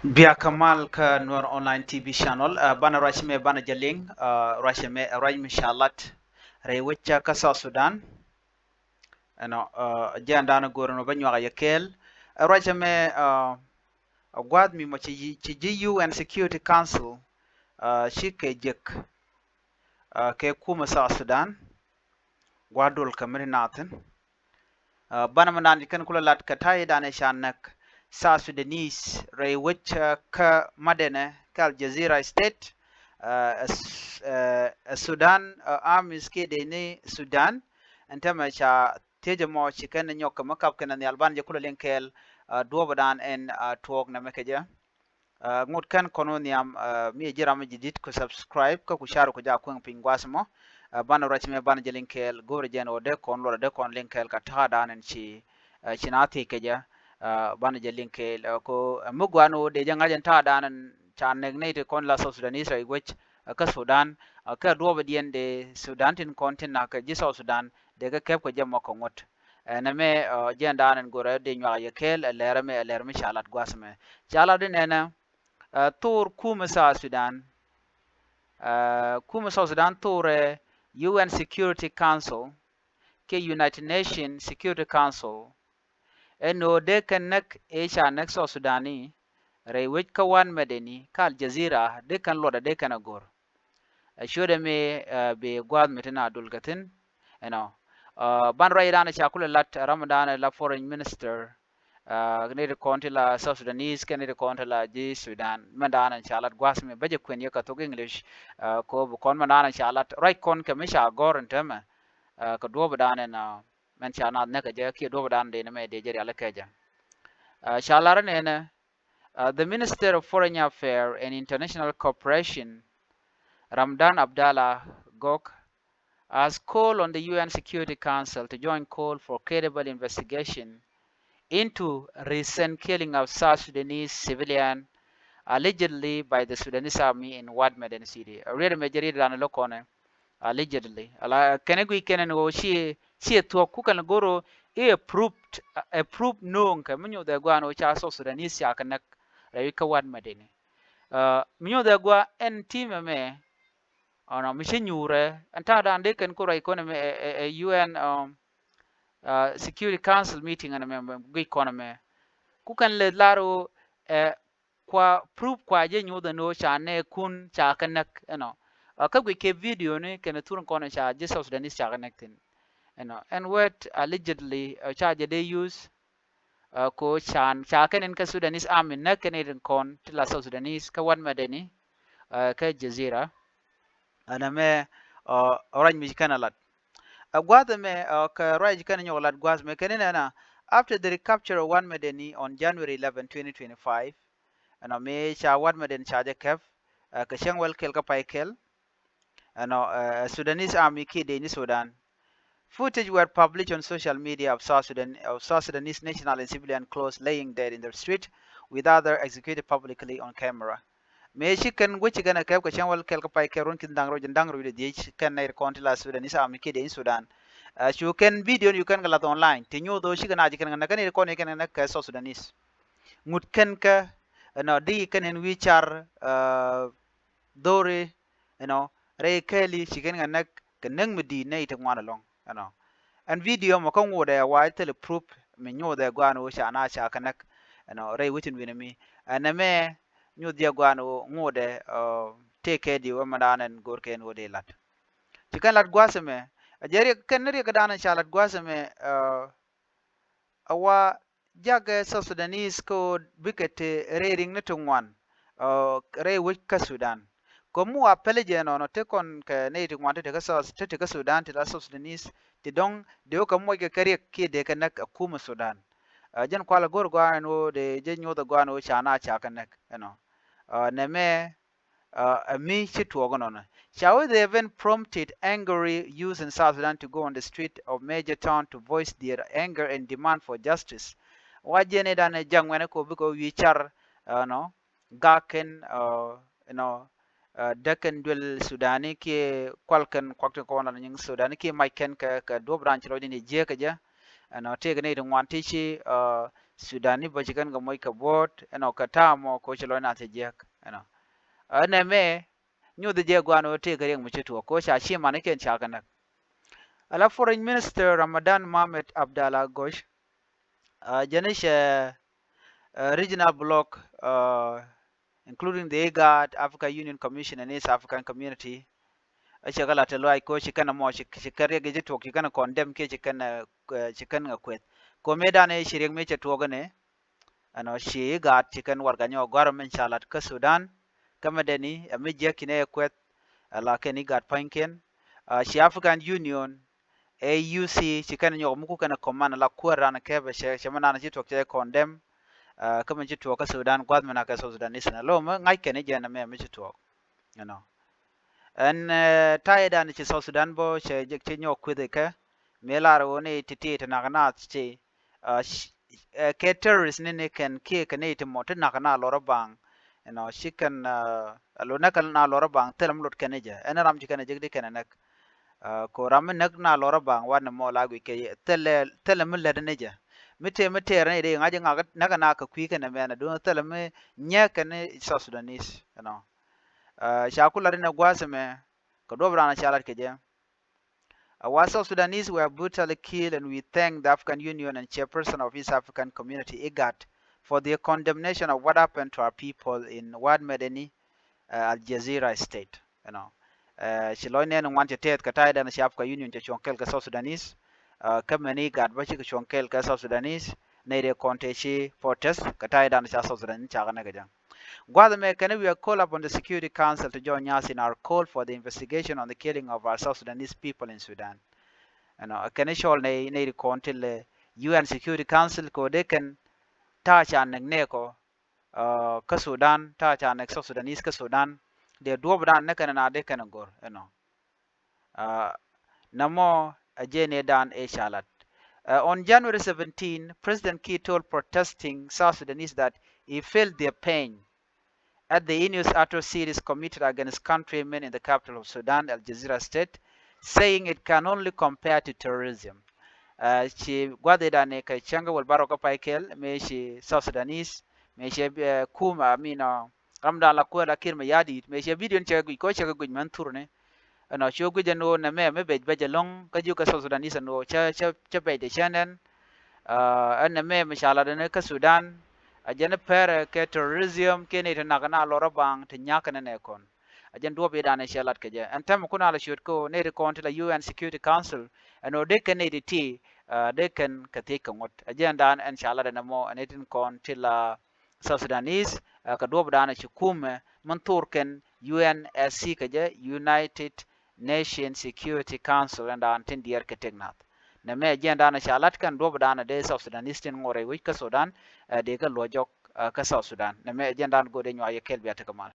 Bia Kamal ka Nuer online TV channel bana rashime bana jaling rashime rajmi shalat rewicha ka South Sudan ano jandana gorono banywa yakel rashime gwad mi mo ci UN Security Council shi ke jek ke kuma South Sudan gwadul kamri natin bana manan kan kula lat ka tayi dane shanak South Sudanese rewicha ka madene ka Al Jazeera State Sudan armies ke de ne Sudan antama cha teje mo chikan nyoka makap kana ni alban je kula lenkel duobadan en tuɔɔk na mekeja ngut kan kononiam mi jirama jidit ko subscribe ko sharu ko ja ko pingwasmo bana rachme bana je lenkel gore jen o de kon lo de kon lenkel ka tada nen chi chinati keja bana je lenkel ko mugwano de jangajen tada nan chan ne te kon la Sudanese right which ka Sudan ka duoba dien de Sudan tin kontin na ka jiso Sudan de ka kep ko jemmo ko ngot na me jenda nan gore de nywa yekel Läär me chalat gwasme chala de nena thoor kuumɛ South Sudan thoor UN Security Council ke United Nations Security Council eno de kanak chanak South Sudani rewit kawan medeni ka Al Jazeera de kan loda de kan agor shode me be gwad metena dulgatin ban raidana chakula lat Ramadan la foreign minister ne konti la South Sudanese ke ne konti la ji Sudan mandana chalat gwasme baje kwen yaka to English ko bu kon mandana chalat right kon ke misha gor ntema ko do badana na men chana ne ka je ki do badana de ne me de jeri ala keja chalara ne the Minister of Foreign Affairs and International Cooperation Ramdan Abdallah Gok has called on the UN Security Council to join call for credible investigation into recent killing of South Sudanese civilian allegedly by the Sudanese army in Wad Medin City. A real majority ran lokone allegedly. Ala kenegui kenen go she to kukan goro approved no ka minyo da gwa no cha South Sudanese ya kanak rayuka Wad Medin. Minyo da gwa en team me ona mission nyure anta da ande ken ko ray kono me UN Security Council meeting and member economy kukan le laro kwa proof kwa je nyoda no cha ne kun cha kanak ka gwe ke video ne ken turun kono cha je South Sudanese cha connecting and what allegedly cha je they use ko chan cha ken ka Sudanese army na ken den kon tila South Sudanese ka wan madeni ka Jazeera ana me orange mi kanalat Guadame Raj Kanyolat Guasme Kenena after the recapture of one Medeni on January 11, 2025, and a me cha one Meden charge kev Kashangwell Kelka Paikel and Sudanese army kid in Sudan. Footage were published on social media of South Sudanese national and civilian clothes laying dead in the street with others executed publicly on camera. Me shi kan wuce gana kai ko shan wal kel ka pai kerun kin dangro jin dangro de dich kan nair konti la Sudan isa mi kide in Sudan shu kan video you kan galat online tinyo do shi gana jikan na kan ko ne kan na ka so Sudanese ngut kan ka no di kan en wichar dore re keli shi kan na kan nang medi ne ita ngwana long and video mo kan wo da wa tele proof me nyo da gwano sha na sha kanak re wutin winami aname nyu dia gwano ngode teke di wamadanen gorken wode lat cikan lat gwaseme ajeri kenri kadana chalat gwaseme awa jage South Sudanese ko bikete reading netungwan re wik ka Sudan ko mu apele je no te kon ke ne ti ngwante te ka Sudan te la South Sudanese ti dong de ko mo ke kare ke de kanak kuma Sudan jen kwala gor gwano de je nyoda gwano chana cha kanak neme me chitwogonon. Shall they even prompted angry youth in South Sudan to go on the street of major town to voice their anger and demand for justice? Wajene dan jangwene ko biko wichar no gaken daken dwel Sudani ki kwalken kwakte ko na nying Sudani ki maiken ka do branch lo ni je ka ja no te ne ngwan ti chi Sudani ba chikan ga moy ka bot eno ka tamo ko chilo na te jek eno ane me nyu de je gwano te ga mu chitu ko cha chi man ken cha kana ala foreign minister Ramadan Mohamed Abdallah Gosh janish regional bloc including the IGAD, Africa Union Commission and East African Community shagala ta loy ko shi kana mo shi kare ga jitok shi kana condemn ke shi kana kwet ko me da ne shirin me ce to gane ano shi ga shi kan warga nyo government chalat ka Sudan kama da ni me je kine kwet ala ke ni gat panken shi African Union AUC shi kana nyo muku kana command la ko ran ke ba shi mana na jitok je condemn kama jitok ka Sudan government ka Sudan ni sana lo ma ngai ke ne je na me jitok you know and taida ni South Sudan bo che je nyo kwede ka melaro ne titi na kana che ke terrorist ne ken ke ne te mot na kana loro bang you know she can alo na kan na loro bang telam lot kene je en ram ji kene je de kene nak ko ram nak na loro bang wan mo la gu ke tele mun le ne je mite ne de ngaje ngaga na kana ka kwi kene me na do tele me nya kene South Sudanese you know shakula rina gwaseme kadobra na chalat keje South Sudanese were brutally killed, and we thank the African Union and chairperson of East African Community IGAD for their condemnation of what happened to our people in Wad Medeni Al Jazeera state you know shiloine no wante tet kataida na African Union cha chonkel ka South Sudanese kama ni IGAD ba chi chonkel ka South Sudanese na ire kontechi protest kataida na South Sudan cha kana gaja Guatemala, we call upon the Security Council to join us in our call for the investigation on the killing of our South Sudanese people in Sudan. And can show ne contil UN Security Council ko they can touch on neko ka Sudan touch on South Sudanese ka Sudan de dobran ne kan na de kan gor namo ajene dan e shalat on January 17 President Key told protesting South Sudanese that he felt their pain at the heinous atrocities committed against countrymen in the capital of Sudan, Al Jazeera state, saying it can only compare to terrorism. She gwadeda ne kai changa wal baraka paikel me she South Sudanese me she kuma amina ramda la ko la kirma yadi me she video che ko che gu man turne ana sho gu jano na me be long ka ju ka South Sudanese no cha be de chanen an me mishala ne ka Sudan ajen pere ke terrorism ke ne na kana lora bang te nyaka ne kon ajen do be dane shalat ke je en tem kuna la shoot ko ne kon la UN Security Council no de ken ne ti de ken ka te kon ajen dan en shala na mo ne tin kon la South Sudanese ka do dane ci kuumɛ man turken UNSC ke je United Nations Security Council and dan tin dier ke thoknath na me agenda na shalat kan do dana de South Sudanese tin ngore wi ka Sudan de ka lojok ka South Sudan na me agenda go de nyaye kel biata kamal